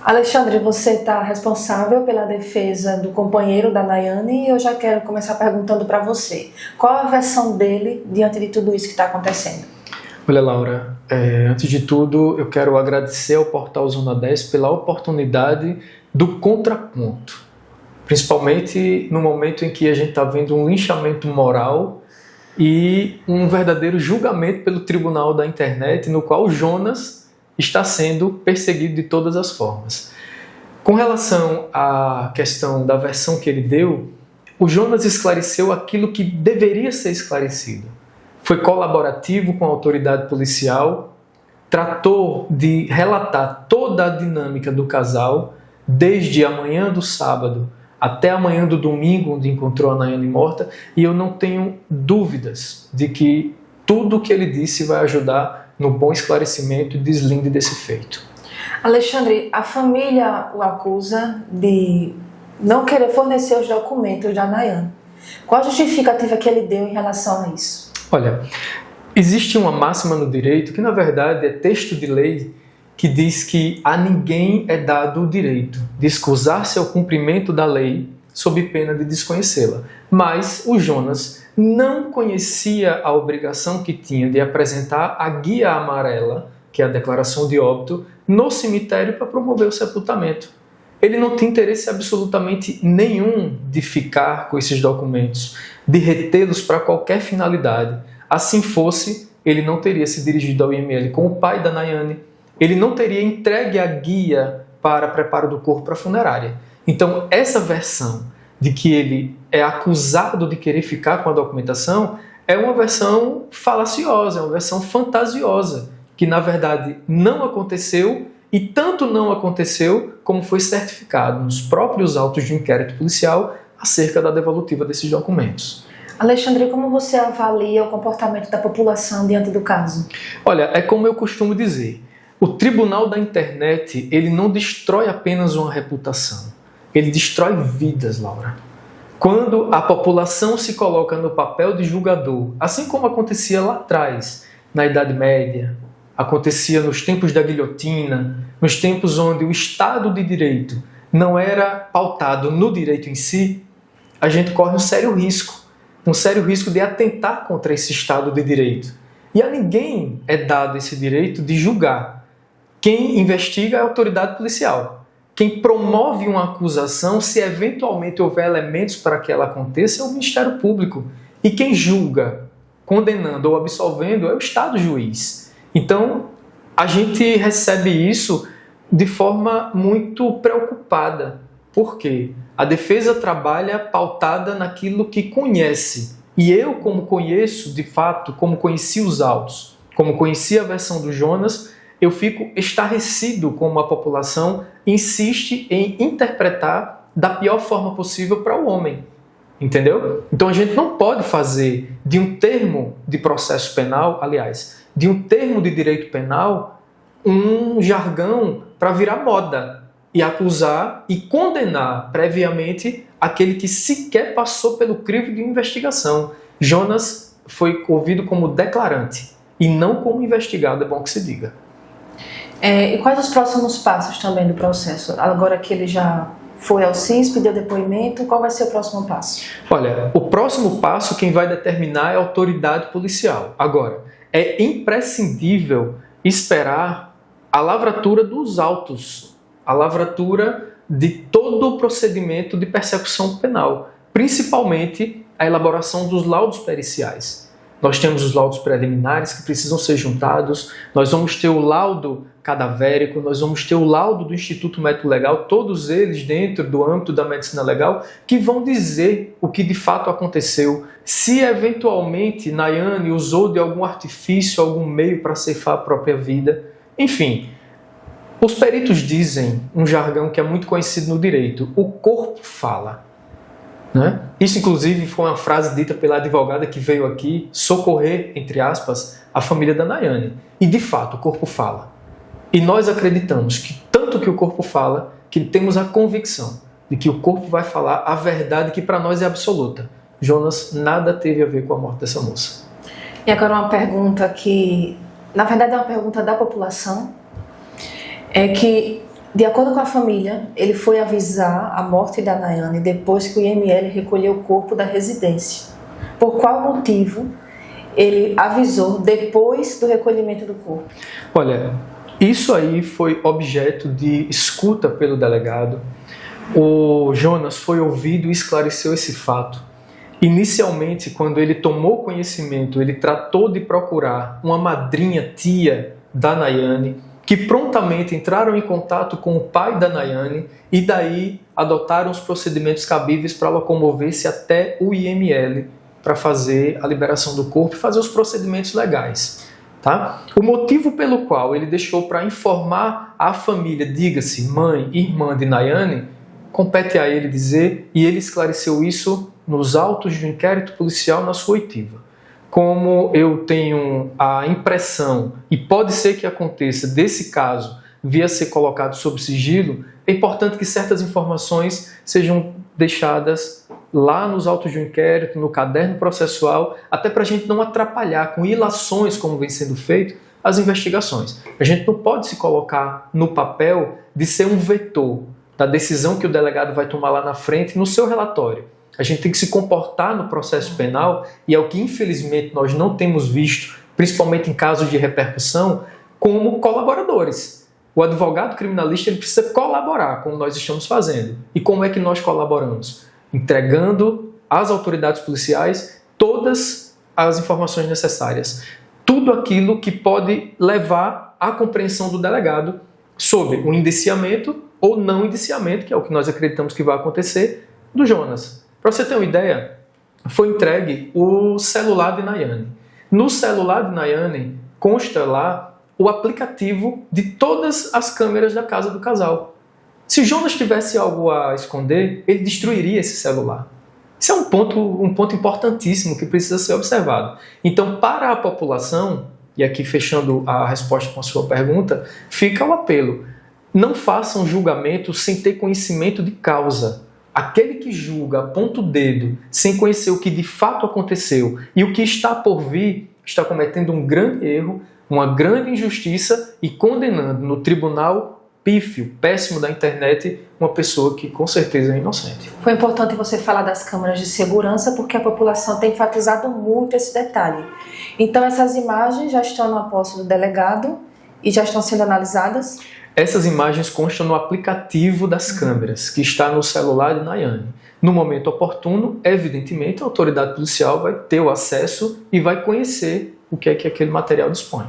Alexandre, você está responsável pela defesa do companheiro da Nayane e eu já quero começar perguntando para você. Qual a versão dele diante de tudo isso que está acontecendo? Olha, Laura, antes de tudo, eu quero agradecer ao Portal Zona 10 pela oportunidade do contraponto, principalmente no momento em que a gente está vendo um linchamento moral e um verdadeiro julgamento pelo tribunal da internet, no qual o Jonas está sendo perseguido de todas as formas. Com relação à questão da versão que ele deu, o Jonas esclareceu aquilo que deveria ser esclarecido. Foi colaborativo com a autoridade policial, tratou de relatar toda a dinâmica do casal, desde a manhã do sábado até a manhã do domingo, onde encontrou a Nayane morta, e eu não tenho dúvidas de que tudo o que ele disse vai ajudar no bom esclarecimento e deslinde desse feito. Alexandre, a família o acusa de não querer fornecer os documentos da Nayane. Qual a justificativa que ele deu em relação a isso? Olha, existe uma máxima no direito que, na verdade, é texto de lei que diz que a ninguém é dado o direito de escusar-se ao cumprimento da lei sob pena de desconhecê-la. Mas o Jonas não conhecia a obrigação que tinha de apresentar a guia amarela, que é a declaração de óbito, no cemitério para promover o sepultamento. Ele não tinha interesse absolutamente nenhum de ficar com esses documentos, de retê-los para qualquer finalidade. Assim fosse, ele não teria se dirigido ao IML com o pai da Nayane, ele não teria entregue a guia para preparo do corpo para a funerária. Então, essa versão de que ele é acusado de querer ficar com a documentação é uma versão falaciosa, é uma versão fantasiosa, que na verdade não aconteceu e tanto não aconteceu como foi certificado nos próprios autos de inquérito policial acerca da devolutiva desses documentos. Alexandre, como você avalia o comportamento da população diante do caso? Olha, é como eu costumo dizer, o tribunal da internet ele não destrói apenas uma reputação, ele destrói vidas, Laura. Quando a população se coloca no papel de julgador, assim como acontecia lá atrás, na Idade Média, acontecia nos tempos da guilhotina, nos tempos onde o Estado de Direito não era pautado no direito em si, a gente corre um sério risco de atentar contra esse Estado de Direito. E a ninguém é dado esse direito de julgar. Quem investiga é a autoridade policial. Quem promove uma acusação, se eventualmente houver elementos para que ela aconteça, é o Ministério Público. E quem julga, condenando ou absolvendo, é o Estado juiz. Então, a gente recebe isso de forma muito preocupada. Por quê? A defesa trabalha pautada naquilo que conhece. E eu, como conheço, de fato, como conheci os autos, como conheci a versão do Jonas, eu fico estarrecido como a população insiste em interpretar da pior forma possível para o homem. Entendeu? Então a gente não pode fazer de um termo de processo penal, aliás, de um termo de direito penal, um jargão para virar moda e acusar e condenar previamente aquele que sequer passou pelo crivo de investigação. Jonas foi ouvido como declarante e não como investigado, é bom que se diga. E quais os próximos passos também do processo? Agora que ele já foi ao CISP, deu depoimento, qual vai ser o próximo passo? Olha, o próximo passo quem vai determinar é a autoridade policial. Agora, é imprescindível esperar a lavratura dos autos, a lavratura de todo o procedimento de persecução penal, principalmente a elaboração dos laudos periciais. Nós temos os laudos preliminares que precisam ser juntados, nós vamos ter o laudo cadavérico, nós vamos ter o laudo do Instituto Médico Legal, todos eles dentro do âmbito da medicina legal, que vão dizer o que de fato aconteceu. Se eventualmente Nayane usou de algum artifício, algum meio para ceifar a própria vida. Enfim, os peritos dizem um jargão que é muito conhecido no direito, o corpo fala. Né? Isso, inclusive, foi uma frase dita pela advogada que veio aqui socorrer, entre aspas, a família da Nayane. E, de fato, o corpo fala. E nós acreditamos que, tanto que o corpo fala, que temos a convicção de que o corpo vai falar a verdade que para nós é absoluta. Jonas nada teve a ver com a morte dessa moça. E agora uma pergunta que, na verdade, é uma pergunta da população. É que De acordo com a família, ele foi avisar a morte da Nayane depois que o IML recolheu o corpo da residência. Por qual motivo ele avisou depois do recolhimento do corpo? Olha, isso aí foi objeto de escuta pelo delegado. O Jonas foi ouvido e esclareceu esse fato. Inicialmente, quando ele tomou conhecimento, ele tratou de procurar uma madrinha, tia da Nayane, que prontamente entraram em contato com o pai da Nayane e daí adotaram os procedimentos cabíveis para locomover-se até o IML para fazer a liberação do corpo e fazer os procedimentos legais. Tá? O motivo pelo qual ele deixou para informar a família, diga-se mãe e irmã de Nayane, compete a ele dizer, e ele esclareceu isso nos autos de inquérito policial na sua oitiva. Como eu tenho a impressão, e pode ser que aconteça, desse caso vir a ser colocado sob sigilo, é importante que certas informações sejam deixadas lá nos autos de inquérito, no caderno processual, até para a gente não atrapalhar com ilações, como vem sendo feito, as investigações. A gente não pode se colocar no papel de ser um vetor da decisão que o delegado vai tomar lá na frente no seu relatório. A gente tem que se comportar no processo penal, e é o que infelizmente nós não temos visto, principalmente em casos de repercussão, como colaboradores. O advogado criminalista ele precisa colaborar, como nós estamos fazendo. E como é que nós colaboramos? Entregando às autoridades policiais todas as informações necessárias. Tudo aquilo que pode levar à compreensão do delegado sobre o indiciamento ou não indiciamento, que é o que nós acreditamos que vai acontecer, do Jonas. Para você ter uma ideia, foi entregue o celular de Nayane. No celular de Nayane consta lá o aplicativo de todas as câmeras da casa do casal. Se Jonas tivesse algo a esconder, ele destruiria esse celular. Isso é um ponto importantíssimo que precisa ser observado. Então, para a população, e aqui fechando a resposta com a sua pergunta, fica o apelo. Não façam julgamento sem ter conhecimento de causa. Aquele que julga, aponta o dedo, sem conhecer o que de fato aconteceu e o que está por vir, está cometendo um grande erro, uma grande injustiça e condenando no tribunal pífio, péssimo da internet, uma pessoa que com certeza é inocente. Foi importante você falar das câmeras de segurança porque a população tem enfatizado muito esse detalhe. Então essas imagens já estão na posse do delegado e já estão sendo analisadas? Essas imagens constam no aplicativo das câmeras, que está no celular de Nayane. No momento oportuno, evidentemente, a autoridade policial vai ter o acesso e vai conhecer o que é que aquele material dispõe.